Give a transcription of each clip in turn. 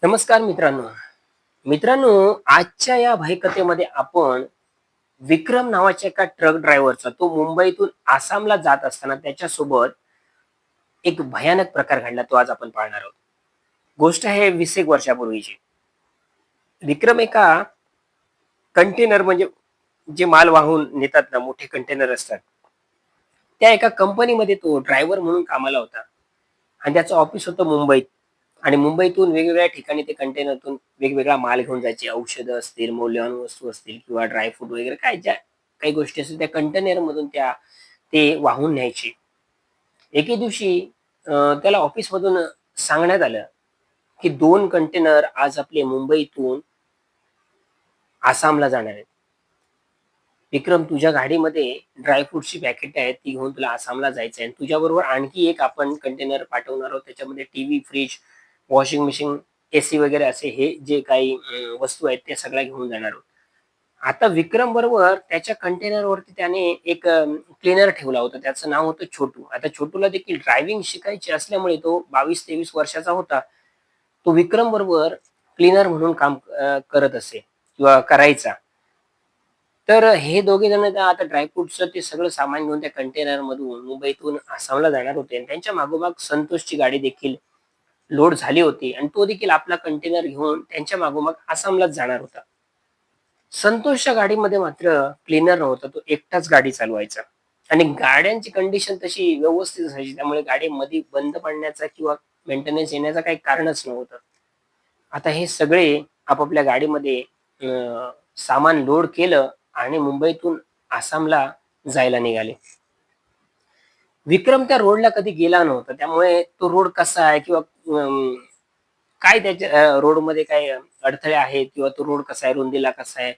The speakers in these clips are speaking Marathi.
नमस्कार मित्रांनो. मित्रांनो, आजच्या या भाईकथेमध्ये आपण विक्रम नावाच्या एका ट्रक ड्रायव्हरचा तो मुंबईतून आसामला जात असताना त्याच्यासोबत एक भयानक प्रकार घडला तो आज आपण पाहणार आहोत. गोष्ट आहे 20 एक वर्षापूर्वीची. विक्रम एका कंटेनर म्हणजे जे माल वाहून नेतात ना, मोठे कंटेनर असतात. त्या एका कंपनीमध्ये तो ड्रायव्हर म्हणून कामाला होता आणि त्याचं ऑफिस होतं मुंबईत. आणि मुंबईतून वेगवेगळ्या ठिकाणी ते कंटेनरतून वेगवेगळा माल घेऊन जायचे. औषधं असतील, मौल्यवान वस्तू असतील किंवा ड्रायफ्रूट वगैरे काय ज्या काही गोष्टी असतील त्या कंटेनरमधून ते वाहून न्यायचे. एके दिवशी त्याला ऑफिसमधून सांगण्यात आलं, की 2 कंटेनर आज आपले मुंबईतून आसामला जाणार आहेत. विक्रम, तुझ्या गाडीमध्ये ड्रायफ्रुट्सची पॅकेट आहेत, ती घेऊन तुला आसामला जायचं आहे आणि तुझ्याबरोबर आणखी एक आपण कंटेनर पाठवणार आहोत. त्याच्यामध्ये TV, fridge, washing machine, AC वगैरे असे हे जे काही वस्तू आहेत त्या सगळ्या घेऊन जाणार आहोत. आता विक्रम बरोबर त्याच्या कंटेनरवरती त्याने एक क्लीनर ठेवला होता. त्याचं नाव होतं छोटू. आता छोटूला देखील ड्रायव्हिंग शिकायची असल्यामुळे तो 22-23 वर्षाचा होता. तो विक्रम बरोबर क्लीनर म्हणून काम करत असे किंवा करायचा. तर हे दोघे जण त्या आता ड्रायफ्रुट्सचं ते सगळं सामान घेऊन त्या कंटेनरमधून मुंबईतून आसामला जाणार होते आणि त्यांच्या मागोमाग संतोषची गाडी देखील लोड झाली होती आणि तो देखील आपला कंटेनर घेऊन त्यांच्या मागोमाग आसामलाच जाणार होता. संतोषच्या गाडीमध्ये मात्र क्लीनर नव्हता. तो एकटाच गाडी चालवायचा आणि गाड्यांची कंडिशन तशी व्यवस्थित असायची. त्यामुळे गाडी मध्ये बंद पडण्याचा किंवा मेंटेनन्स येण्याचं काही कारणच नव्हतं. आता हे सगळे आपापल्या गाडीमध्ये सामान लोड केलं आणि मुंबईतून आसामला जायला निघाले. विक्रम त्या रोडला कधी गेला नव्हता. त्यामुळे तो रोड कसा आहे किंवा काय त्याच्या रोडमध्ये काय अडथळे आहेत किंवा तो रोड कसा आहे, रुंदीला कसा आहे,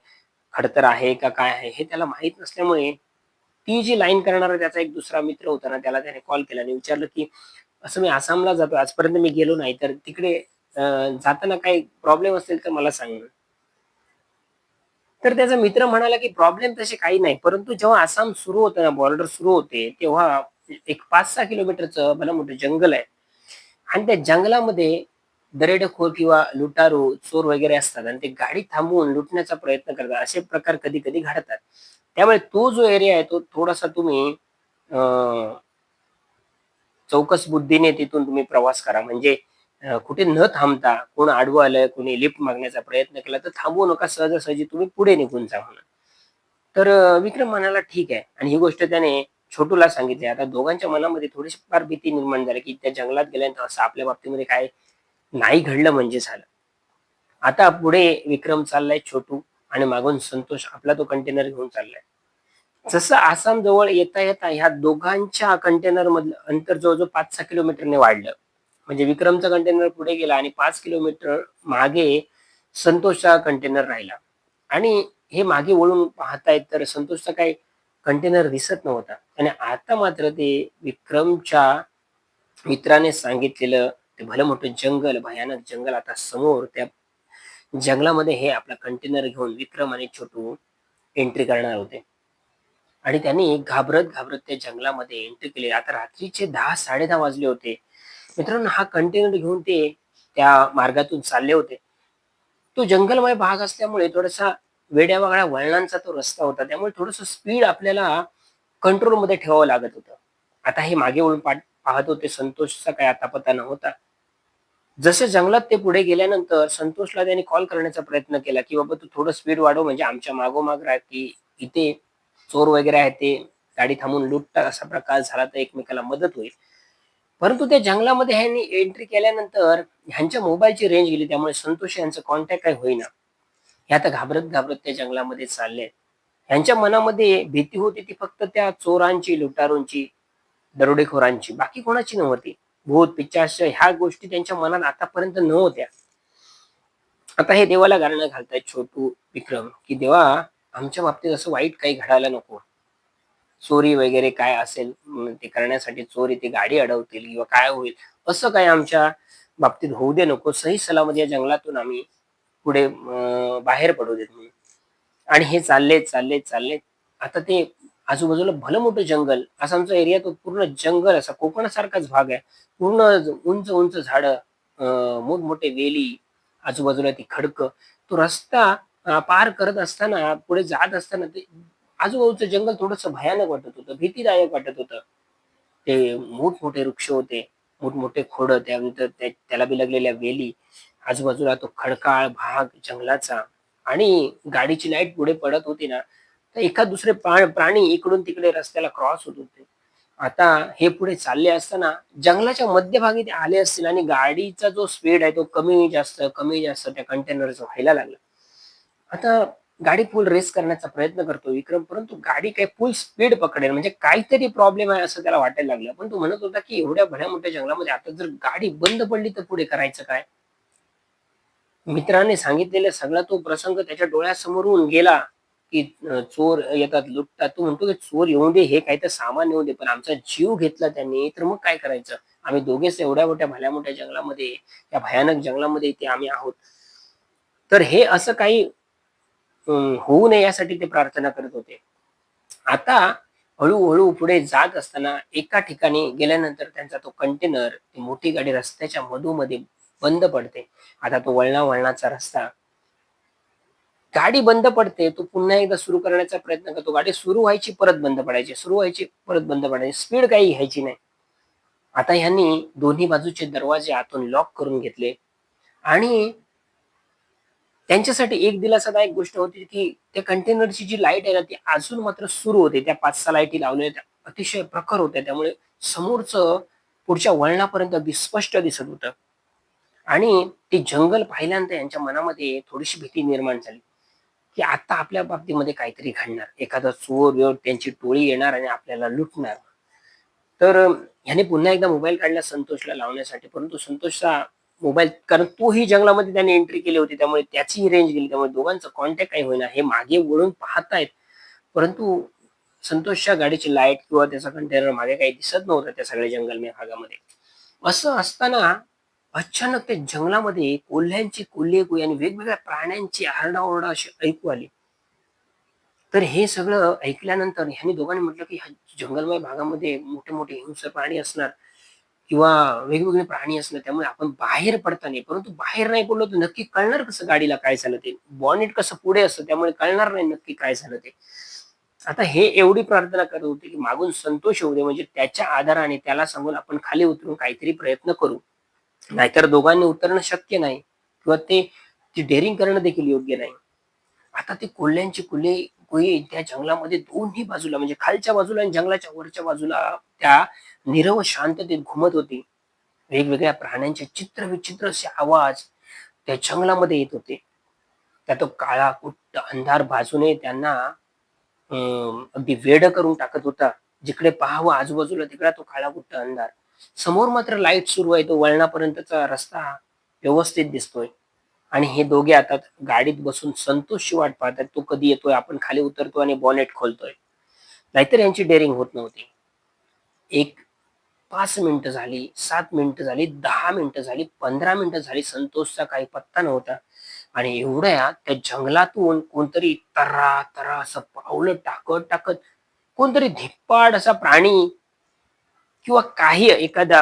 खडतर आहे का काय आहे, हे त्याला माहीत नसल्यामुळे ती जी लाईन करणारा त्याचा एक दुसरा मित्र होता ना, त्याला त्याने कॉल केला आणि विचारलं, की "असं मी आसामला जातोय. आजपर्यंत मी गेलो नाही. तर तिकडे जाताना काही प्रॉब्लेम असेल तर मला सांग." तर त्याचा मित्र म्हणाला, की "प्रॉब्लेम तसे काही नाही. परंतु जेव्हा आसाम सुरू होतं ना, बॉर्डर सुरू होते, तेव्हा एक 5-6 किलोमीटरचं भलं मोठं जंगल आहे आणि त्या जंगलामध्ये दरोडेखोर किंवा लुटारू, चोर वगैरे असतात आणि ते गाडी थांबवून लुटण्याचा प्रयत्न करतात. असे प्रकार कधी-कधी घडतात. त्यामुळे तो जो एरिया आहे, तो थोडासा तुम्ही अ, चौकस बुद्धीने तिथून तुम्ही प्रवास करा. म्हणजे कुठे न थांबता कोण आडवं आलंय, कोणी लिफ्ट मागण्याचा प्रयत्न केला, तर थांबवू नका. सहजासहजी तुम्ही पुढे निघून जा म्हणून. तर विक्रम म्हणाला, "ठीक आहे." आणि ही गोष्ट त्याने छोटूला सांगितली. आता दोघांच्या मनामध्ये थोडीशी फार भीती निर्माण झाली, की त्या जंगलात गेल्यानंतर असं आपल्या बाबतीमध्ये काय नाही घडलं म्हणजे झालं. आता पुढे विक्रम चाललाय छोटू आणि मागून संतोष आपला तो कंटेनर घेऊन चाललाय. जसं आसाम जवळ येता-येता ह्या दोघांच्या कंटेनरमधलं अंतर जवळ-जवळ 5-6 किलोमीटरने वाढलं. म्हणजे विक्रमचा कंटेनर पुढे गेला आणि 5 किलोमीटर मागे संतोषचा कंटेनर राहिला. आणि हे मागे वळून पाहतायत तर संतोषचा काही कंटेनर दिसत नव्हता. आणि आता मात्र ते विक्रमच्या मित्राने सांगितलेलं ते भलं मोठं जंगल, भयानक जंगल आता समोर त्या जंगलामध्ये हे आपला कंटेनर घेऊन विक्रम आणि छोटू एंट्री करणार होते. आणि त्यांनी घाबरत-घाबरत त्या जंगलामध्ये एंट्री केली. आता रात्रीचे 10-10:30 वाजले होते. मित्रांनो, हा कंटेनर घेऊन ते त्या मार्गातून चालले होते. तो जंगलमय भाग असल्यामुळे थोडासा वेड्या-वाकड्या वळणांचा तो रस्ता होता. त्यामुळे थोडंसं स्पीड आपल्याला कंट्रोलमध्ये ठेवावं लागत होतं. आता हे मागे वळून पाहत होते. संतोषचा काही अता नव्हता. जसं जंगलात ते पुढे गेल्यानंतर संतोषला त्याने कॉल करण्याचा प्रयत्न केला, की "बाबा तू थोडं स्पीड वाढव म्हणजे आमच्या मागोमाग राहा, की इथे चोर वगैरे आहेत ते गाडी थांबवून लुटतात असा प्रकार झाला तर एकमेकाला मदत होईल." परंतु त्या जंगलामध्ये ह्यांनी एंट्री केल्यानंतर ह्यांच्या मोबाईलची रेंज गेली. त्यामुळे संतोष यांचा कॉन्टॅक्ट काही होईना. हे आता घाबरत-घाबरत त्या जंगलामध्ये चालले. ह्यांच्या मनामध्ये भीती होती ती फक्त त्या चोरांची, लुटारूंची, दरोडेखोरांची, बाकी कोणाची नव्हती. भूत, पिशाच ह्या गोष्टी त्यांच्या मनात आतापर्यंत नव्हत्या. आता हे देवाला गाणं घालतायत छोटू, विक्रम, की "देवा, आमच्या बाबतीत असं वाईट काही घडायला नको. चोरी वगैरे काय असेल ते करण्यासाठी चोर इथे गाडी अडवतील किंवा काय होईल, असं काही आमच्या बाबतीत होऊ दे नको. सही सलामत या जंगलातून आम्ही पुढे बाहेर पडू देत म्हणून." आणि हे चाललेत. आता ते आजूबाजूला भलं मोठं जंगल. असा आमचा एरिया तो पूर्ण जंगल असा कोकणासारखाच भाग आहे. पूर्ण उंच-उंच झाडं, मोठमोठे वेली आजूबाजूला ती खडकं. तो रस्ता पार करत असताना, पुढे जात असताना ते आजूबाजूचं जंगल थोडंसं भयानक वाटत होतं, भीतीदायक वाटत होतं. ते मोठमोठे वृक्ष होते, मोठमोठे खोडं, त्यानंतर त्याला बिलगलेल्या वेली, आजूबाजूला तो खडकाळ भाग जंगलाचा आणि गाडीची लाईट पुढे पडत होती ना, तर एखाद दुसरे प्राणी इकडून तिकडे रस्त्याला क्रॉस होत होते. आता हे पुढे चालले असताना जंगलाच्या मध्यभागी ते आले असतील आणि गाडीचा जो स्पीड आहे तो कमी जास्त, कमी जास्त त्या कंटेनरचा व्हायला लागला. आता गाडी फुल रेस करण्याचा प्रयत्न करतो विक्रम, परंतु गाडी काही फुल स्पीड पकडेल म्हणजे काहीतरी प्रॉब्लेम आहे असं त्याला वाटायला लागलं. पण तो म्हणत होता, की एवढ्या भल्या मोठ्या जंगलामध्ये आता जर गाडी बंद पडली तर पुढे करायचं काय? मित्राने सांगितलेला सगळा तो प्रसंग त्याच्या डोळ्यासमोरून गेला, की चोर येतात, लुटतात. तो म्हणतो, की "चोर येऊ दे, हे काही तर सामान येऊ दे, पण आमचा जीव घेतला त्यांनी, तर मग काय करायचं? आम्ही दोघेच एवढ्या मोठ्या भल्या मोठ्या जंगलामध्ये, या भयानक जंगलामध्ये इथे आम्ही आहोत." तर हे असं काही होऊ नये यासाठी ते प्रार्थना करत होते. आता हळू-हळू पुढे जात असताना एका ठिकाणी गेल्यानंतर त्यांचा तो कंटेनर, ती मोठी गाडी रस्त्याच्या मधोमधी बंद पडते. आता तो वळणा-वळणाचा रस्ता. गाडी बंद पडते. तो पुन्हा एकदा सुरू करण्याचा प्रयत्न करतो. गाडी सुरू व्हायची, परत बंद पडायची, सुरू व्हायची, परत बंद पडायची. स्पीड काही घ्यायची नाही. आता ह्यांनी दोन्ही बाजूचे दरवाजे आतून लॉक करून घेतले आणि त्यांच्यासाठी एक दिलासादायक गोष्ट होती, की त्या कंटेनरची जी लाईट आहे ना, ती अजून मात्र सुरू होते. त्या 5-6 लाईटी लावलेल्या त्या अतिशय प्रखर होत्या. त्यामुळे समोरचं पुढच्या वळणापर्यंत अगदी स्पष्ट दिसत होतं. आणि ते जंगल पाहिल्यानंतर यांच्या मनामध्ये थोडीशी भीती निर्माण झाली, की आता आपल्या बाबतीमध्ये काहीतरी घडणार. एखादा चोर-बिओर त्यांची टोळी येणार आणि आपल्याला लुटणार. तर ह्याने पुन्हा एकदा मोबाईल काढला संतोषला लावण्यासाठी. परंतु संतोषचा मोबाईल, कारण तोही जंगलामध्ये त्याने एंट्री केली होती. त्यामुळे त्याचीही रेंज गेली. त्यामुळे दोघांचा कॉन्टॅक्ट काही होईना. हे मागे वळून पाहतायत, परंतु संतोषच्या गाडीची लाईट किंवा त्याचा कंटेनर मागे काही दिसत नव्हतं त्या सगळ्या जंगलमय भागामध्ये. असं असताना अचानक त्या जंगलामध्ये कोल्ह्यांची कोल्हेकुई आणि वेगवेगळ्या प्राण्यांची आरडाओरडा अशी ऐकू आली. तर हे सगळं ऐकल्यानंतर ह्यांनी दोघांनी म्हटलं, की ह्या जंगलमय भागामध्ये मोठे-मोठे हिंस्र प्राणी असणार किंवा वेगवेगळे प्राणी असणार. त्यामुळे आपण बाहेर पडता नाही. परंतु बाहेर नाही पडलो तर नक्की कळणार कसं गाडीला काय झालं ते? बॉनेट कसं पुढे असतं त्यामुळे कळणार नाही नक्की काय झालं ते. आता हे एवढी प्रार्थना करत होते, की मागून संतोष येऊ दे म्हणजे त्याच्या आधाराने त्याला सांगून आपण खाली उतरून काहीतरी प्रयत्न करू. नाहीतर दोघांनी उतरणं शक्य नाही किंवा ती डेअरिंग करणं देखील योग्य नाही. आता ते कोल्ह्यांची कुई त्या जंगलामध्ये दोन्ही बाजूला म्हणजे खालच्या बाजूला आणि जंगलाच्या वरच्या बाजूला त्या नीरव शांततेत घुमत होती. वेगवेगळ्या प्राण्यांचे चित्रविचित्र असे आवाज त्या जंगलामध्ये येत होते. त्या तो काळाकुट्ट अंधार बाजूने त्यांना अगदी वेडं करून टाकत होता. जिकडे पाहावं आजूबाजूला तिकडे तो काळाकुट्ट अंधार. समोर मात्र लाईट सुरू आहे. तो वळणापर्यंतचा रस्ता व्यवस्थित दिसतोय. आणि हे दोघे आता गाडीत बसून संतोषची वाट पाहतात. तो कधी येतोय, आपण खाली उतरतो आणि बॉनेट खोलतोय. नाहीतर यांची डेअरिंग होत नव्हती. एक 5 मिनिटं झाली, 7 मिनिटं झाली, 10 मिनिटं झाली, 15 मिनिटं झाली. संतोषचा काही पत्ता नव्हता. आणि एवढ्या त्या जंगलातून कोणतरी तर्रा-तर्रा असं पावलं टाकत-टाकत कोणतरी धिप्पाड असा प्राणी किंवा काही एखादा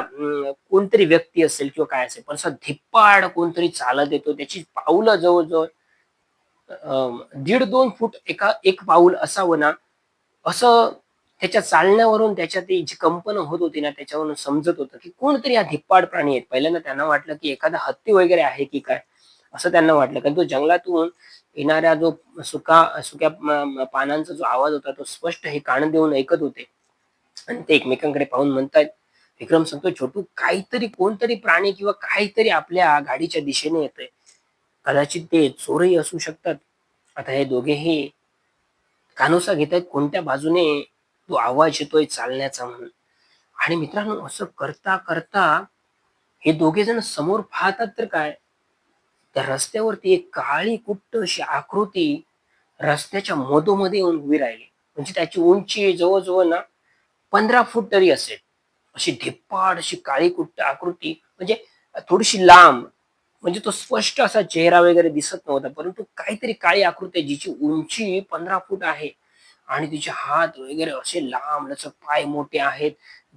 कोणतरी व्यक्ती असेल किंवा काय असेल, पण असं धिप्पाड कोणतरी चालत येतो. त्याची पाऊलं जवळ-जवळ 1.5-2 फूट एक पाऊल असावं ना, असं त्याच्या चालण्यावरून त्याच्या ती जी कंपनं होत होती ना, त्याच्यावरून समजत होतं, की कोणतरी हा धिप्पाड प्राणी आहे. पहिल्यांदा त्यांना वाटलं, की एखादा हत्ती वगैरे आहे की काय? असं त्यांना वाटलं. कारण तो जंगलातून येणारा जो सुक्या पानांचा जो आवाज होता, तो स्पष्ट हे कान देऊन ऐकत होते. आणि ते एकमेकांकडे पाहून म्हणतायत, "विक्रम सांगतोय, छोटू काहीतरी कोणतरी प्राणी किंवा काहीतरी आपल्या गाडीच्या दिशेने येतंय. कदाचित ते चोरही असू शकतात." आता हे दोघेही कानोसा घेतायत कोणत्या बाजूने तो आवाज येतोय चालण्याचा म्हणून. आणि मित्रांनो असं करता हे दोघे जण समोर पाहतात तर काय, त्या रस्त्यावरती एक काळी कुट्ट अशी आकृती रस्त्याच्या मधोमध येऊन उभी राहिली. म्हणजे त्याची उंची जवळ ना 15 फूट तरी असेल. अशी धिप्पाड अशी काळीकुट्ट आकृती म्हणजे थोडीशी लांब, म्हणजे तो स्पष्ट असा चेहरा वगैरे दिसत नव्हता. परंतु काहीतरी काळी आकृती आहे जिची उंची 15 फूट आहे आणि तिचे हात वगैरे असे लांब-लचक, पाय मोठे आहेत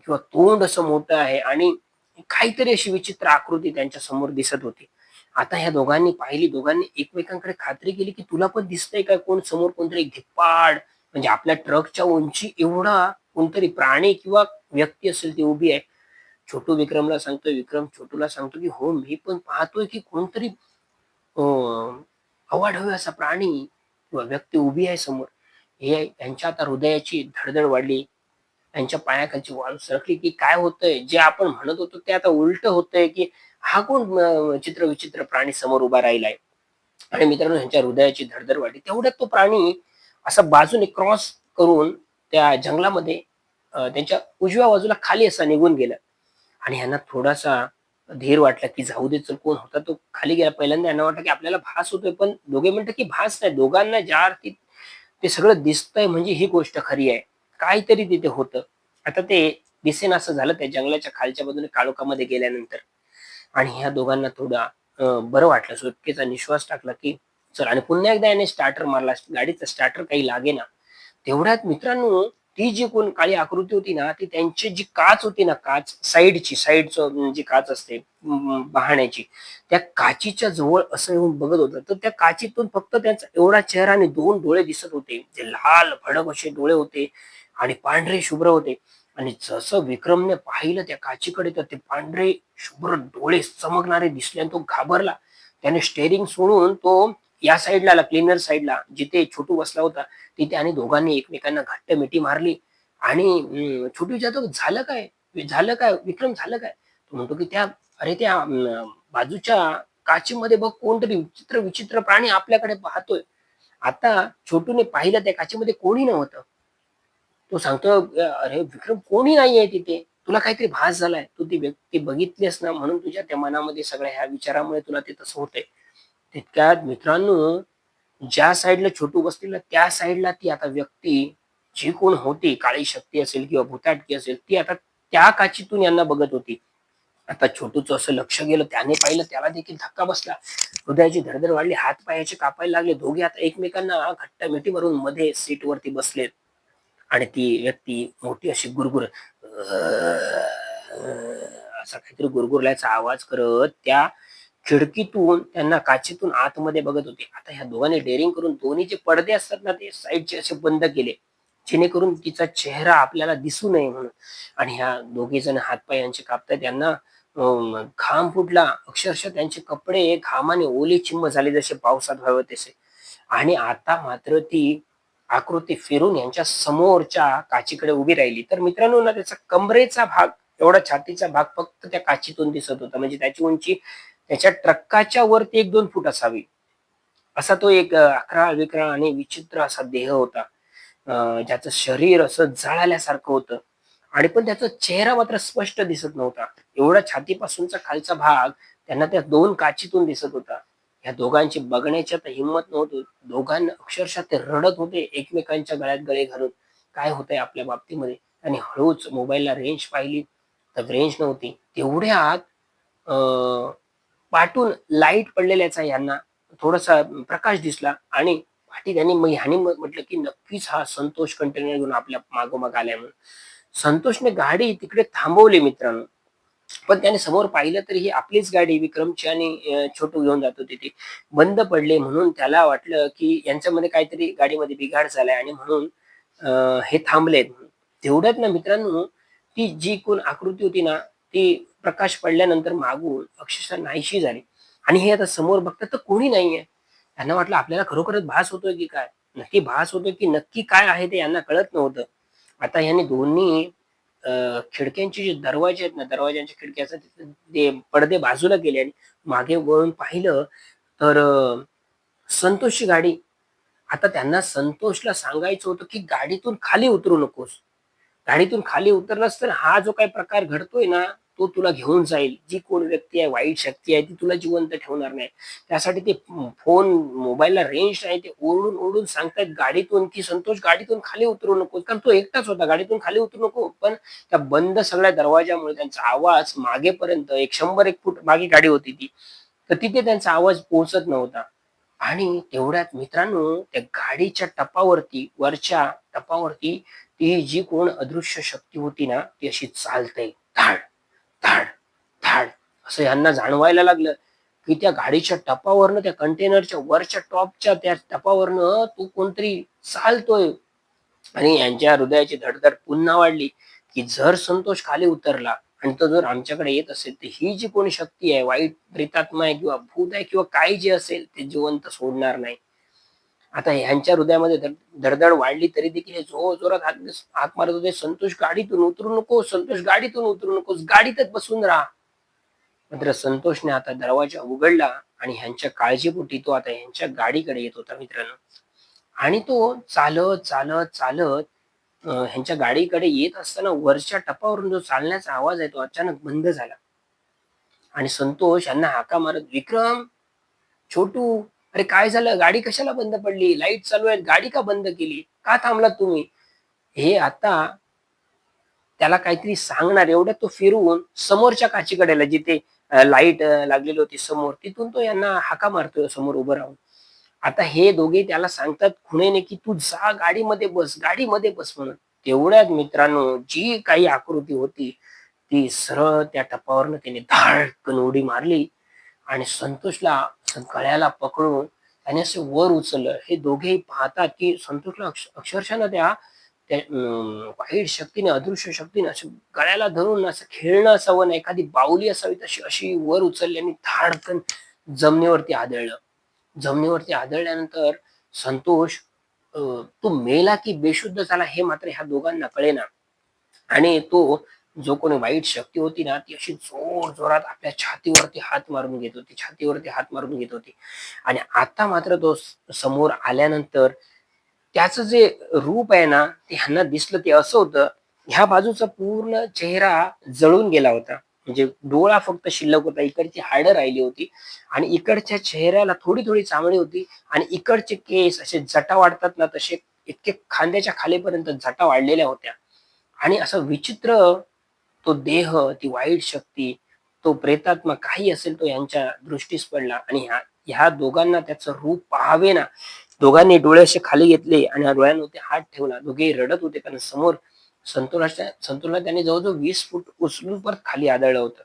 किंवा तोंड असं मोठं आहे आणि काहीतरी अशी विचित्र आकृती त्यांच्या समोर दिसत होती. आता ह्या दोघांनी पाहिली, दोघांनी एकमेकांकडे खात्री केली, की तुला पण दिसतंय का कोण समोर कोणतरी धिप्पाड म्हणजे आपल्या ट्रकच्या उंची एवढा कोणतरी प्राणी किंवा व्यक्ती असेल ती उभी आहे. छोटू विक्रमला सांगतोय, विक्रम छोटूला सांगतो, की "हो, मी पण पाहतोय, की कोणतरी अ, अवाढव्य असा प्राणी किंवा व्यक्ती उभी आहे समोर." हे त्यांच्या आता हृदयाची धडधड वाढली. त्यांच्या पायाखालची वाळू सरकली, की काय होतंय? जे आपण म्हणत होतो ते आता उलटं होतंय, की हा कोण चित्रविचित्र प्राणी समोर उभा राहिलाय. आणि मित्रांनो ह्यांच्या हृदयाची धडधड वाढली. तेवढ्यात तो प्राणी असा बाजूने क्रॉस करून त्या जंगलामध्ये त्यांच्या उजव्या बाजूला खाली असा निघून गेला. आणि ह्यांना थोडासा धीर वाटला, की जाऊ दे चल कोण होता तो खाली गेला. पहिल्यांदा यांना वाटलं, की आपल्याला भास होतोय, पण दोघे म्हणतात, की भास नाही. दोघांना ज्या अर्थी ते सगळं दिसतंय म्हणजे ही गोष्ट खरी आहे. काहीतरी तिथे होतं. आता ते दिसेनासं झालं त्या जंगलाच्या खालच्या बाजूने काळोखामध्ये गेल्यानंतर. आणि ह्या दोघांना थोडा बरं वाटलं. सुटकेचा निश्वास टाकला, की चला आणि पुन्हा एकदा याने स्टार्टर मारला. गाडीचा स्टार्टर काही लागेना. तेवढ्यात मित्रांनो, ती जी कोण काळी आकृती होती ना, ती त्यांची जी काच होती ना, काच साइडचं जी काच असते पाहण्याची, त्या काचीच्या जवळ असं येऊन बघत होतं. तर त्या काचीतून फक्त त्यांचा एवढा चेहरा आणि 2 डोळे दिसत होते. जे लाल भडक असे डोळे होते आणि पांढरे शुभ्र होते. आणि जसं विक्रमने पाहिलं त्या काचीकडे, तर ते पांढरे शुभ्र डोळे चमकणारे दिसले आणि तो घाबरला. त्याने स्टेअरिंग सोडून तो या साइडला आला, क्लीनर साइडला, जिथे छोटू बसला होता. तिथे आणि दोघांनी एकमेकांना घट्ट मिठी मारली आणि छोटू विचारतो, "झालं काय? झालं काय? विक्रम झालं काय?" तो म्हणतो, की "अरे त्या बाजूच्या काचीमध्ये बघ कोणतरी विचित्र प्राणी आपल्याकडे पाहतोय." आता छोटूने पाहिलं त्या काचीमध्ये कोणी नव्हतं. तो सांगतो, "अरे विक्रम कोणी नाहीये तिथे. तुला काहीतरी भास झालाय. तू ती व्यक्ती बघितलीस ना म्हणून तुझ्या त्या मनामध्ये सगळ्या ह्या विचारामुळे तुला ते तसं होतंय." तितक्यात मित्रांनो ज्या साइडला छोटू बसलेला त्या साइडला ती आता व्यक्ती जी कोण होती, काळी शक्ती असेल किंवा भुताटकी असेल, ती आता त्या काचीतून यांना बघत होती. आता छोटूचं असं लक्ष गेलं, त्याने पाहिलं, त्याला देखील धक्का बसला. हृदयाची धडधड वाढली, हात-पायाचे कापायला लागले. दोघे आता एकमेकांना घट्ट मिठी मारून मध्ये सीटवरती बसलेत आणि ती व्यक्ती मोठी अशी गुरगुर असा काहीतरी गुरगुरल्याचा आवाज करत त्या खिडकीतून त्यांना काचेतून आतमध्ये बघत होते. आता ह्या दोघांनी डेअरिंग करून दोन्ही जे पडदे असतात ना, ते साइडचे असे बंद केले. जेणेकरून तिचा चेहरा आपल्याला दिसू नये म्हणून. आणि ह्या दोघे जण हात-पाय यांचे कापतायत. त्यांना घाम फुटला. अक्षरशः त्यांचे कपडे घामाने ओले-चिंब झाले जसे पावसात व्हावे तसे. आणि आता मात्र ती आकृती फिरून यांच्या समोरच्या काचीकडे उभी राहिली. तर मित्रांनो ना, त्याचा कमरेचा भाग, एवढा छातीचा भाग फक्त त्या काचीतून दिसत होता. म्हणजे त्याची उंची त्याच्या ट्रकाच्या वरती 1-2 फूट असावी. असा तो एक अकराळ-विकराळ आणि विचित्र असा देह होता. ज्याचं शरीर असं जळाल्यासारखं होतं आणि पण त्याचा चेहरा मात्र स्पष्ट दिसत नव्हता. एवढा छातीपासूनचा खालचा भाग त्यांना त्या 2 काचीतून दिसत होता. ह्या दोघांची बघण्याची आता हिंमत नव्हती. दोघांना अक्षरशः ते रडत होते एकमेकांच्या गळ्यात गळे घालून. काय होतंय आपल्या बाबतीमध्ये? आणि हळूच मोबाईलला रेंज पाहिली, तर रेंज नव्हती. तेवढ्यात अ, पाठून लाईट पडलेल्याचा ह्यांना थोडासा प्रकाश दिसला आणि पाठी त्यांनी मग ह्याने म्हटलं, की नक्कीच हा संतोष कंटेनर घेऊन आपल्या मागोमाग आलाय म्हणून. संतोषने गाडी तिकडे थांबवली मित्रांनो. पण त्याने समोर पाहिलं तर ही आपलीच गाडी विक्रमची आणि छोटू घेऊन जात होती ती. बंद पडले म्हणून त्याला वाटलं, की यांच्यामध्ये काहीतरी गाडीमध्ये बिघाड झालाय आणि म्हणून हे थांबलेत म्हणून. तेवढ्यात ना मित्रांनो, ती जी कोण आकृती होती ना, ती प्रकाश पडल्यानंतर मागून अक्षरशः नाहीशी झाली आणि हे आता समोर बघतात तर कोणी नाहीये. त्यांना वाटलं आपल्याला खरोखरच भास होतोय की काय? नक्की भास होतोय की नक्की काय आहे ते यांना कळत नव्हतं. आता ह्यांनी दोन्ही खिडक्यांचे जे दरवाजे आहेत ना, दरवाजांच्या खिडक्या असतात ते पडदे बाजूला केले आणि मागे वळून पाहिलं तर संतोषची गाडी. आता त्यांना संतोषला सांगायचं होतं, की गाडीतून खाली उतरू नकोस. गाडीतून खाली उतरलास तर हा जो काही प्रकार घडतोय ना, तो तुला घेऊन जाईल. जी कोण व्यक्ती आहे, वाईट शक्ती आहे, ती तुला जिवंत ठेवणार नाही. त्यासाठी ते फोन मोबाईलला रेंज नाही. ते ओरडून सांगतायत गाडीतून, की "संतोष गाडीतून खाली उतरू नकोस." कारण तो एकटाच होता. गाडीतून खाली उतरू नको. पण त्या बंद सगळ्या दरवाजामुळे त्यांचा आवाज मागेपर्यंत एक 100-1 फूट मागे गाडी होती ती. तर तिथे त्यांचा आवाज पोहोचत नव्हता. आणि तेवढ्यात मित्रांनो, त्या गाडीच्या टपावरती, वरच्या टपावरती ती जी कोण अदृश्य शक्ती होती ना, ती अशी चालते. धाड, धाड, धाड असं ह्यांना जाणवायला लागलं. की त्या गाडीच्या टपावरनं, त्या कंटेनरच्या वरच्या टॉपच्या त्या टपावरनं तो कोणतरी चालतोय आणि यांच्या हृदयाची धडधड पुन्हा वाढली, की जर संतोष खाली उतरला आणि तो जर आमच्याकडे येत असेल, तर ही जी कोणी शक्ती आहे, वाईट प्रेतात्मा आहे किंवा भूत आहे किंवा काही जे असेल, ते जिवंत सोडणार नाही. आता ह्यांच्या हृदयामध्ये धडधड वाढली तरी देखील हे जोरजोरात हाक मारत होते, "संतोष गाडीतून उतरू नकोस, संतोष गाडीतून उतरू नकोस, गाडीतच बसून राहा." मात्र संतोषने आता दरवाजा उघडला आणि ह्यांच्या काळजीपोटी तो आता ह्यांच्या गाडीकडे येत होता मित्रांनो. आणि तो चालत, चालत, चालत ह्यांच्या गाडीकडे येत असताना वरच्या टपावरून जो चालण्याचा आवाज आहे तो अचानक बंद झाला. आणि संतोष यांना हाका मारत, "विक्रम, छोटू, अरे काय झालं? गाडी कशाला बंद पडली? लाईट चालू आहे, गाडी का बंद केली? का थांबलात तुम्ही?" हे आता त्याला काहीतरी सांगणार एवढ्यात तो फिरून समोरच्या काचीकडेला जिथे लाईट लागलेली होती समोर, तिथून तो यांना हाका मारतोय समोर उभं राहून. आता हे दोघे त्याला सांगतात खुणेने, की "तू जा गाडीमध्ये बस, गाडीमध्ये बस" म्हणून. तेवढ्यात मित्रांनो जी काही आकृती होती, ती सरळ त्या टपावरनं त्याने धाडकन उडी मारली आणि संतोषला असं गळ्याला पकडून त्याने असे वर उचललं. हे दोघेही पाहतात, की संतोषला अक्षरशः ना त्या त्या वाईट शक्तीने, अदृश्य शक्तीने असं गळ्याला धरून असं खेळणं असावं ना, एखादी बाहुली असावी तशी अशी वर उचलली आणि धाडकन जमिनीवरती आदळलं. जमिनीवरती आदळल्यानंतर संतोष तो मेला की बेशुद्ध झाला हे मात्र ह्या दोघांना कळेना. आणि तो जो कोणी वाईट शक्ती होती ना, ती अशी जोरजोरात आपल्या छातीवरती हात मारून घेत होती, छातीवरती हात मारून घेत होती. आणि आता मात्र तो समोर आल्यानंतर त्याचं जे रूप आहे ना, ते ह्यांना दिसलं ते असं होतं, ह्या बाजूचा पूर्ण चेहरा जळून गेला होता. म्हणजे डोळा फक्त शिल्लक होता. इकडची हाडं राहिली होती आणि इकडच्या चेहऱ्याला थोडी-थोडी चामडी होती आणि इकडचे केस असे जटा वाढतात ना, तसे इतके खांद्याच्या खालीपर्यंत जटा वाढलेल्या होत्या. आणि असं विचित्र तो देह, ती वाईट शक्ती, तो प्रेतात्मा काही असेल तो यांच्या दृष्टीस पडला आणि ह्या ह्या दोघांना त्याचं रूप पाहावेना. दोघांनी डोळे असे खाली घेतले आणि डोळ्यांवरती हात ठेवला. दोघेही रडत होते कारण समोर संतोषला त्याने जवळ-जवळ 20 फूट उचलून परत खाली आदळलं होतं.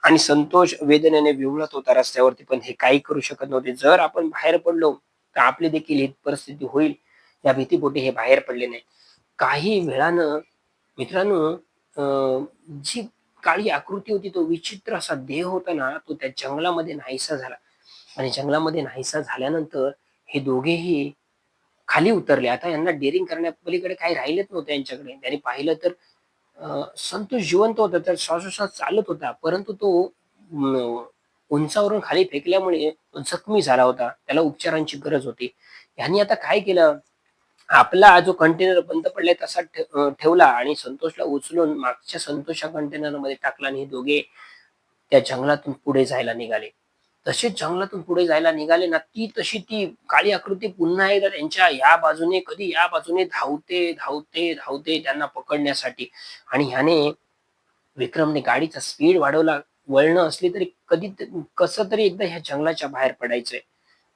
आणि संतोष वेदनेने विव्हळत होता रस्त्यावरती, पण हे काही करू शकत नव्हते. जर आपण बाहेर पडलो, तर आपली देखील ही परिस्थिती होईल. या भीतीपोटी हे बाहेर पडले नाही. काही वेळानं मित्रांनो जी काळी आकृती होती, तो विचित्र असा देह होता ना, तो त्या जंगलामध्ये नाहीसा झाला आणि जंगलामध्ये नाहीसा झाल्यानंतर हे दोघेही खाली उतरले. आता यांना डेअरिंग करण्यापलीकडे काही राहिलेच नव्हतं यांच्याकडे. त्यांनी पाहिलं तर संतोष जिवंत होता. तर श्वासोश्वास चालत होता. परंतु तो अ, उंचावरून खाली फेकल्यामुळे तो जखमी झाला होता. त्याला उपचारांची गरज होती. ह्यांनी आता काय केलं, आपला जो कंटेनर बंद पडलाय तसा ठेवला आणि संतोषला उचलून मागच्या संतोषच्या कंटेनरमध्ये टाकला आणि हे दोघे त्या जंगलातून पुढे जायला निघाले. तसेच जंगलातून पुढे जायला निघाले ना, ती तशी ती काळी आकृती पुन्हा एकदा त्यांच्या या बाजूने, कधी या बाजूने धावते, धावते, धावते त्यांना पकडण्यासाठी. आणि ह्याने विक्रमने गाडीचा स्पीड वाढवला. वळणं असली तरी कधी कसं तरी एकदा ह्या जंगलाच्या बाहेर पडायचंय.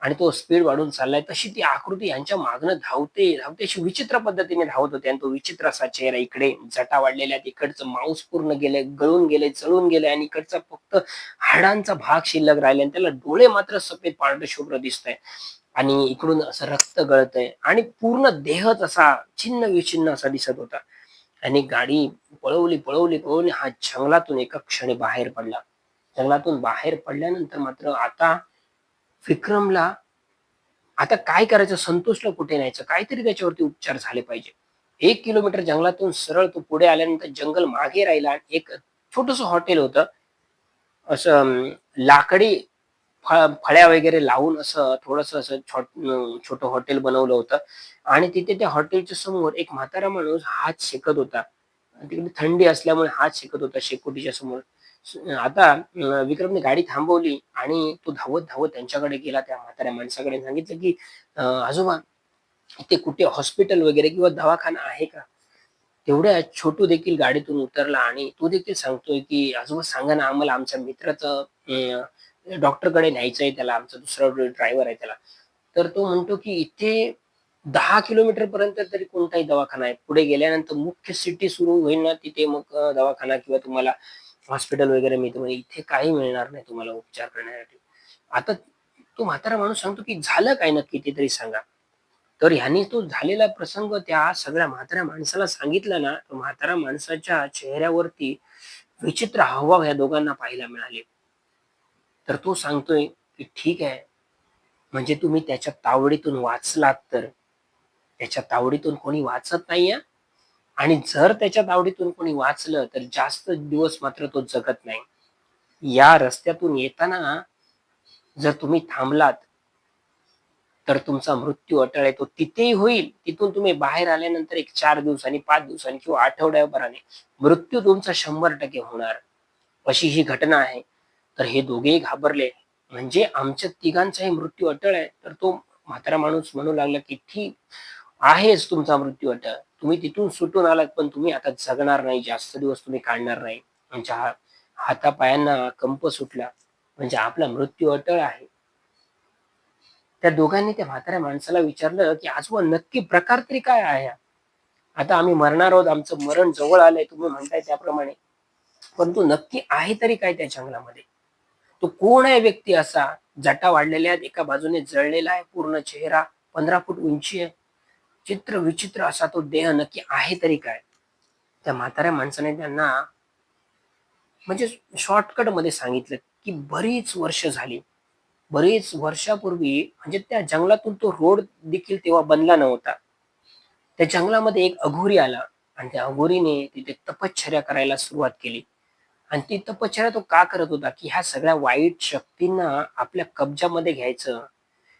आणि तो स्पीड वाढून चाललाय. तशी ती आकृती ह्यांच्या मागनं धावते, धावते अशी विचित्र पद्धतीने धावत होती आणि तो विचित्र असा चेहरा इकडे जटा वाढलेल्या आहेत, इकडचं मांस पूर्ण गेलंय, गळून गेलंय, जळून गेलंय आणि इकडचा फक्त हाडांचा भाग शिल्लक राहिलाय आणि त्याला डोळे मात्र सफेद पांढरे शुभ्र दिसताय आणि इकडून असं रक्त गळतंय आणि पूर्ण देहच असा छिन्न-विछिन्न असा दिसत होता. आणि गाडी पळवली, पळवली, पळवली हा जंगलातून एका क्षणी बाहेर पडला. जंगलातून बाहेर पडल्यानंतर मात्र आता विक्रमला आता काय करायचं? संतोषला कुठे न्यायचं? काहीतरी त्याच्यावरती उपचार झाले पाहिजे. 1 किलोमीटर जंगलातून सरळ तो पुढे आल्यानंतर जंगल मागे राहिला आणि एक छोटंसं हॉटेल होतं. असं लाकडी फळ्या वगैरे लावून असं थोडंसं असं छोटं हॉटेल बनवलं होतं आणि तिथे त्या हॉटेलच्या समोर एक म्हातारा माणूस हात शेकत होता. तिकडे थंडी असल्यामुळे हात शेकत होता शेकोटीच्या समोर. आता विक्रमने गाडी थांबवली आणि तो धावत-धावत त्यांच्याकडे गेला त्या म्हाताऱ्या माणसाकडे आणि सांगितलं, की "आजोबा, इथे कुठे हॉस्पिटल वगैरे किंवा दवाखाना आहे का?" तेवढ्यात छोटू देखील गाडीतून उतरला आणि तो देखील सांगतोय, की "आजोबा सांगा ना, आम्हाला आमच्या मित्राचं डॉक्टरकडे न्यायचंय त्याला, आमचा दुसरा ड्रायव्हर आहे त्याला." तर तो म्हणतो, की "इथे 10 किलोमीटर पर्यंत तरी कोणताही दवाखाना आहे. पुढे गेल्यानंतर मुख्य सिटी सुरू होईल ना, तिथे मग दवाखाना किंवा तुम्हाला हॉस्पिटल वगैरे मिळतं. म्हणे इथे काही मिळणार नाही तुम्हाला उपचार करण्यासाठी." आता तो म्हातारा माणूस सांगतो, की "झालं काय नक्की ते तरी सांगा." तर ह्याने तो झालेला प्रसंग त्या सगळ्या म्हाताऱ्या माणसाला सांगितला ना, तर म्हाताऱ्या माणसाच्या चेहऱ्यावरती विचित्र हावभाव ह्या दोघांना पाहायला मिळाले. तर तो सांगतोय, की "ठीक आहे, म्हणजे तुम्ही त्याच्या तावडीतून वाचलात तर. त्याच्या तावडीतून कोणी वाचत नाही हां. आणि जर त्याच्या तावडीतून कोणी वाचलं, तर जास्त दिवस मात्र तो जगत नाही. या रस्त्यातून येताना जर तुम्ही थांबलात, तर तुमचा मृत्यू अटळ आहे. तो तिथेही होईल. तिथून तुम्ही बाहेर आल्यानंतर एक 4 दिवसांनी, 5 दिवसांनी किंवा आठवड्याभराने मृत्यू तुमचा 100% होणार. अशी ही घटना आहे. तर हे दोघेही घाबरले. म्हणजे आमच्या तिघांचाही मृत्यू अटळ आहे. तर तो म्हातारा माणूस म्हणू लागला, की "ठीक आहेच तुमचा मृत्यू अटळ. तुम्ही तिथून सुटून आलात, पण तुम्ही आता जगणार नाही. जास्त दिवस तुम्ही काढणार नाही." आमच्या हातापायांना कंप सुटला. म्हणजे आपला मृत्यू अटळ आहे. त्या दोघांनी त्या म्हाताऱ्या माणसाला विचारलं, की "आजोबा नक्की प्रकार तरी काय आहे हा? आता आम्ही मरणार आहोत. आमचं मरण जवळ आलंय तुम्ही म्हणताय त्याप्रमाणे. परंतु नक्की आहे तरी काय त्या जंगलामध्ये? तो कोण आहे व्यक्ती असा? जटा वाढलेल्या आहेत, एका बाजूने जळलेला आहे पूर्ण चेहरा, 15 फूट उंची आहे. चित्र-विचित्र असा तो देह नक्की आहे तरी काय?" त्या म्हाताऱ्या माणसाने त्यांना म्हणजे शॉर्टकटमध्ये सांगितलं, की बरीच वर्ष झाली. बरीच वर्षापूर्वी म्हणजे त्या जंगलातून तो रोड देखील तेव्हा बनला नव्हता. त्या जंगलामध्ये एक अघोरी आला आणि त्या अघोरीने तिथे तपश्चर्या करायला सुरुवात केली. आणि ती तपश्चर्या तो का करत होता, की ह्या सगळ्या वाईट शक्तींना आपल्या कब्जामध्ये घ्यायचं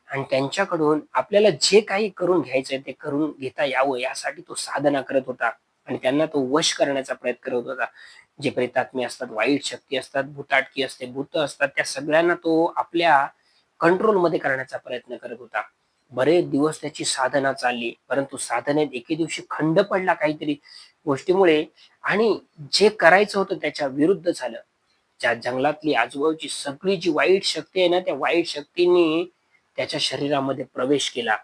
आणि त्यांच्याकडून आपल्याला जे काही करून घ्यायचंय ते करून घेता यावं यासाठी तो साधना करत होता आणि त्यांना तो वश करण्याचा प्रयत्न करत होता. जे प्रेतात्मे असतात, वाईट शक्ती असतात, भुताटकी असते, भूत असतात, त्या सगळ्यांना तो आपल्या कंट्रोलमध्ये करण्याचा प्रयत्न करत होता. बरेच दिवस त्याची साधना चालली, परंतु साधनेत एके दिवशी खंड पडला काहीतरी गोष्टीमुळे आणि जे करायचं होतं त्याच्या विरुद्ध झालं. ज्या जंगलातली आजूबाजूची सगळी जी वाईट शक्ती आहे ना, त्या वाईट शक्तींनी त्याच्या शरीरामध्ये प्रवेश केला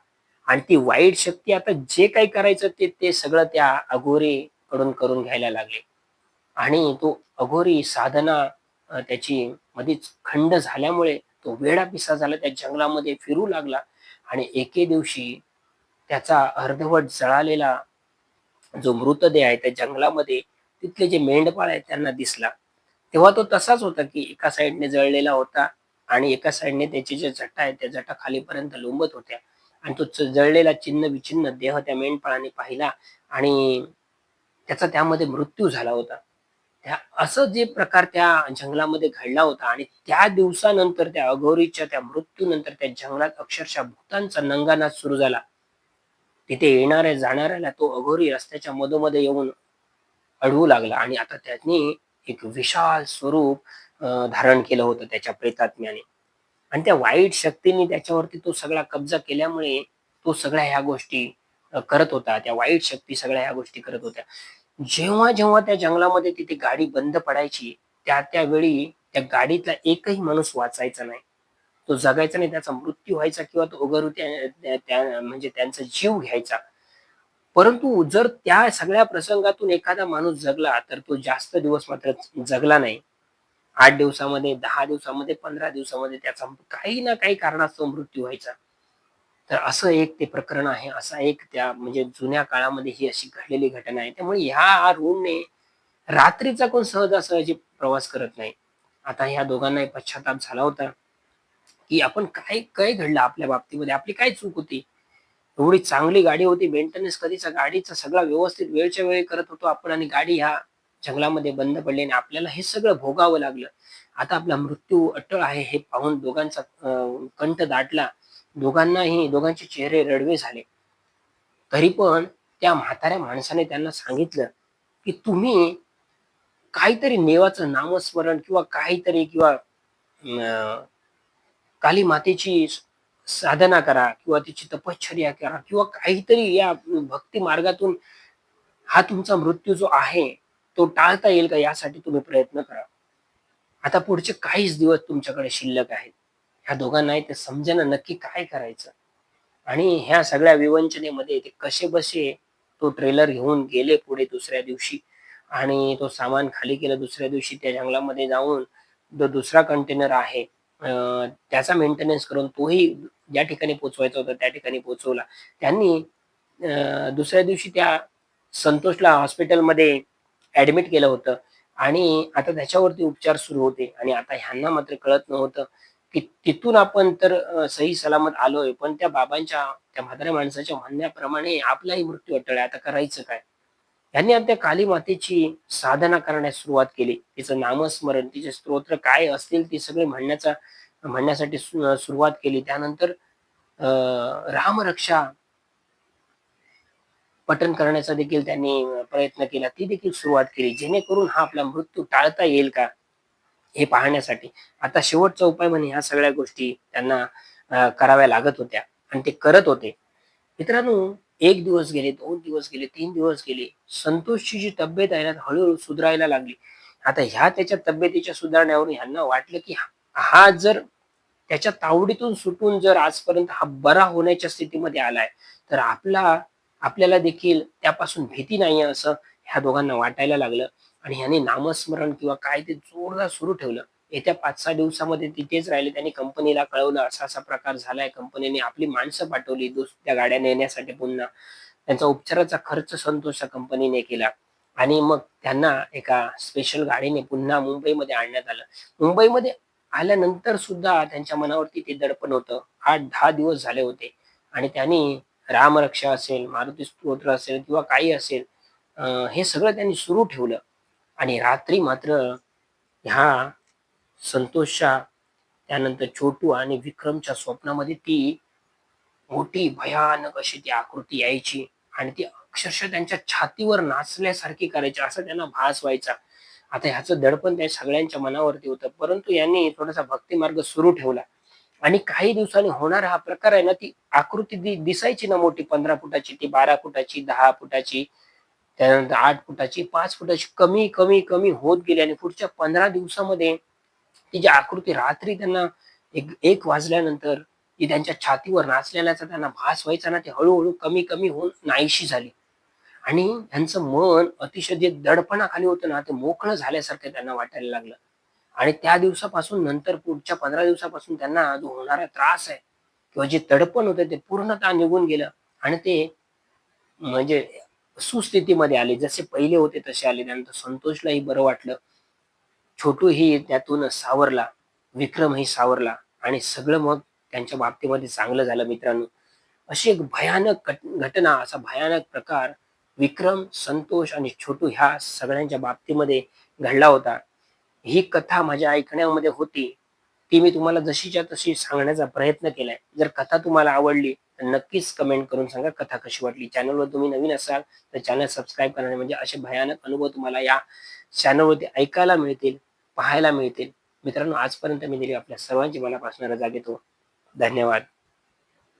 आणि ती वाईट शक्ती आता जे काही करायचं ते ते सगळं त्या अघोरीकडून करून घ्यायला लागले आणि तो अघोरी साधना त्याची मधीच खंड झाल्यामुळे तो वेडापिसा झाला. त्या जंगलामध्ये फिरू लागला आणि एके दिवशी त्याचा अर्धवट जळालेला जो मृतदेह आहे त्या जंगलामध्ये तिथले जे मेंढपाळ आहेत त्यांना दिसला. तेव्हा तो तसाच होता, की एका साइडने जळलेला होता आणि एका साइडने त्याची ज्या जटा आहेत, त्या जटा खालीपर्यंत लोंबत होत्या आणि तो जळलेला छिन्न-विछिन्न देह त्या मेंढपाळाने पाहिला आणि त्याचा त्यामध्ये मृत्यू झाला होता. त्या असं जे प्रकार त्या जंगलामध्ये घडला होता आणि त्या दिवसानंतर त्या अघोरीच्या त्या मृत्यूनंतर त्या जंगलात अक्षरशः भुतांचा नंगानाच सुरू झाला. तिथे येणाऱ्या जाणाऱ्याला तो अघोरी रस्त्याच्या मधोमध येऊन अडवू लागला आणि आता त्याने एक विशाल स्वरूप धारण केलं होतं त्याच्या प्रेतात्म्याने आणि त्या वाईट शक्तीने त्याच्यावरती तो सगळा कब्जा केल्यामुळे तो सगळ्या ह्या गोष्टी करत होता. त्या वाईट शक्ती सगळ्या ह्या गोष्टी करत होत्या. जेव्हा त्या जंगलामध्ये तिथे गाडी बंद पडायची, त्या वेळी त्या गाडीतला एकही माणूस वाचायचा नाही. तो जगायचा नाही, त्याचा मृत्यू व्हायचा किंवा तो अगरू त्या त्या त्या म्हणजे त्यांचा जीव घ्यायचा. परंतु जर त्या सगळ्या प्रसंगातून एखादा माणूस जगला, तर तो जास्त दिवस मात्र जगला नाही. 8 दिवसामध्ये, 10 दिवसामध्ये, 15 दिवसामध्ये त्याचा काही ना काही कारणास्तव मृत्यू व्हायचा. तर असं एक ते प्रकरण आहे. असा एक त्या म्हणजे जुन्या काळामध्ये ही अशी घडलेली घटना आहे. त्यामुळे ह्या रूळने रात्रीचा कोण सहजासहजी प्रवास करत नाही. आता ह्या दोघांनाही पश्चाताप झाला होता, की आपण काय काय घडलं आपल्या बाबतीमध्ये? आपली काय चूक होती? एवढी चांगली गाडी होती, मेंटेनन्स कधीचा गाडीचा सगळा व्यवस्थित वेळच्या वेळी करत होतो आपण आणि गाडी ह्या जंगलामध्ये बंद पडली आणि आपल्याला हे सगळं भोगावं लागलं. आता आपला मृत्यू अटळ आहे हे पाहून दोघांचा कंठ दाटला. दोघांचे चेहरे रडवे झाले. तरी पण त्या म्हाताऱ्या माणसाने त्यांना सांगितलं, की तुम्ही काहीतरी देवाचं नामस्मरण किंवा काहीतरी किंवा काली मातेची साधना करा किंवा तिची तपश्चर्या करा किंवा काहीतरी या भक्ती मार्गातून हा तुमचा मृत्यू जो आहे, तो टाळता येईल का यासाठी तुम्ही प्रयत्न करा. आता पुढचे काहीच दिवस तुमच्याकडे शिल्लक आहेत. ह्या दोघांनाही ते समजेना नक्की काय करायचं आणि ह्या सगळ्या विवंचनेमध्ये ते कसेबसे तो ट्रेलर घेऊन गेले पुढे दुसऱ्या दिवशी आणि तो सामान खाली केलं. दुसऱ्या दिवशी त्या जंगलामध्ये जाऊन जो दुसरा कंटेनर आहे त्याचा मेंटेनन्स करून तोही ज्या ठिकाणी पोहोचवायचा होता त्या ठिकाणी पोहोचवला. त्यांनी दुसऱ्या दिवशी त्या संतोषला हॉस्पिटलमध्ये ॲडमिट केलं होतं आणि आता त्याच्यावरती उपचार सुरू होते आणि आता ह्यांना मात्र कळत नव्हतं, की तिथून आपण तर सही सलामत आलोय, पण त्या बाबांच्या, त्या म्हाताऱ्या माणसाच्या म्हणण्याप्रमाणे आपलाही मृत्यू अटळ आहे. आता करायचं काय? ह्यांनी आता त्या काली मातेची साधना करण्यास सुरुवात केली. तिचं नामस्मरण, तिचे स्तोत्र काय असतील ते सगळे म्हणण्यासाठी सुरुवात केली. त्यानंतर अ, रामरक्षा पठण करण्याचा देखील त्यांनी प्रयत्न केला. ती देखील सुरुवात केली. जेणेकरून हा आपला मृत्यू टाळता येईल का? हे पाहण्यासाठी. आता शेवटचा उपाय म्हणे ह्या सगळ्या गोष्टी त्यांना कराव्या लागत होत्या आणि ते करत होते. मित्रांनो, 1 दिवस गेले, 2 दिवस गेले, 3 दिवस गेले. संतोषची जी तब्येत आहे ना, हळू सुधारायला लागली. आता ह्या त्याच्या तब्येतीच्या सुधारण्यावरून ह्यांना वाटलं, की हा हा जर त्याच्या तावडीतून सुटून जर आजपर्यंत हा बरा होण्याच्या स्थितीमध्ये आलाय, तर आपल्याला देखील त्यापासून भीती नाहीये असं ह्या दोघांना वाटायला लागलं आणि ह्याने नामस्मरण किंवा काय ते जोरदार सुरू ठेवलं. येत्या 5-6 दिवसामध्ये तिथेच राहिले. त्यांनी कंपनीला कळवलं, असा-असा प्रकार झालाय. कंपनीने आपली माणसं पाठवली त्या गाड्या नेण्यासाठी पुन्हा. त्यांचा उपचाराचा खर्च संतोषच्या कंपनीने केला आणि मग त्यांना एका स्पेशल गाडीने पुन्हा मुंबईमध्ये आणण्यात आलं. मुंबईमध्ये आल्यानंतर सुद्धा त्यांच्या मनावरती ते दडपण होतं. 8-10 दिवस झाले होते आणि त्यांनी रामरक्षा असेल, मारुती स्तोत्र असेल किंवा काही असेल, हे सगळं त्यांनी सुरू ठेवलं आणि रात्री मात्र ह्या संतोषच्या, त्यानंतर छोटू आणि विक्रमच्या स्वप्नामध्ये ती मोठी भयानक अशी ती आकृती यायची आणि ती अक्षरशः त्यांच्या छातीवर नाचल्यासारखी करायची, असा त्यांना भास व्हायचा. आता ह्याचं दडपण त्या सगळ्यांच्या मनावरती होतं. परंतु यांनी थोडासा भक्ती मार्ग सुरू ठेवला आणि काही दिवसांनी होणारा हा प्रकार आहे ना, ती आकृती दिसायची ना मोठी 15 फुटाची, ती 12 फुटाची, 10 फुटाची, त्यानंतर 8 फुटाची, 5 फुटाची कमी, कमी, कमी होत गेली आणि पुढच्या 15 दिवसामध्ये ती जी आकृती रात्री त्यांना 1 वाजल्यानंतर ती त्यांच्या छातीवर नाचलेल्याचा त्यांना भास व्हायचा ना, ती हळू कमी, कमी होऊन नाहीशी झाली. आणि ह्यांचं मन अतिशय जे दडपणाखाली होतं ना, ते मोकळं झाल्यासारखं त्यांना वाटायला लागलं. आणि त्या दिवसापासून नंतर पुढच्या 15 दिवसापासून त्यांना जो होणारा त्रास आहे किंवा जे दडपण होतं ते पूर्णतः निघून गेलं आणि ते म्हणजे सुस्थितीमध्ये आले. जसे पहिले होते तसे आले. त्यानंतर संतोषलाही बरं वाटलं. छोटूही त्यातून सावरला, विक्रमही सावरला आणि सगळं मग त्यांच्या बाबतीमध्ये चांगलं झालं मित्रांनो. अशी एक भयानक घटना, असा भयानक प्रकार विक्रम, संतोष आणि छोटू ह्या सगळ्यांच्या बाबतीमध्ये घडला होता. ही कथा माझ्या ऐकण्यामध्ये होती. ती मी तुम्हाला जशीच्या तशी सांगण्याचा प्रयत्न केलाय. जर कथा तुम्हाला आवडली तर नक्कीच कमेंट करून सांगा कथा कशी वाटली. चॅनलवर तुम्ही नवीन असाल तर चॅनल सबस्क्राईब करा. म्हणजे असे भयानक अनुभव तुम्हाला या चॅनलवरती ऐकायला मिळतील, पाहायला मिळतील. मित्रांनो, आजपर्यंत मी दिली आपल्या सर्वांची मनापासून रजा घेतो. धन्यवाद.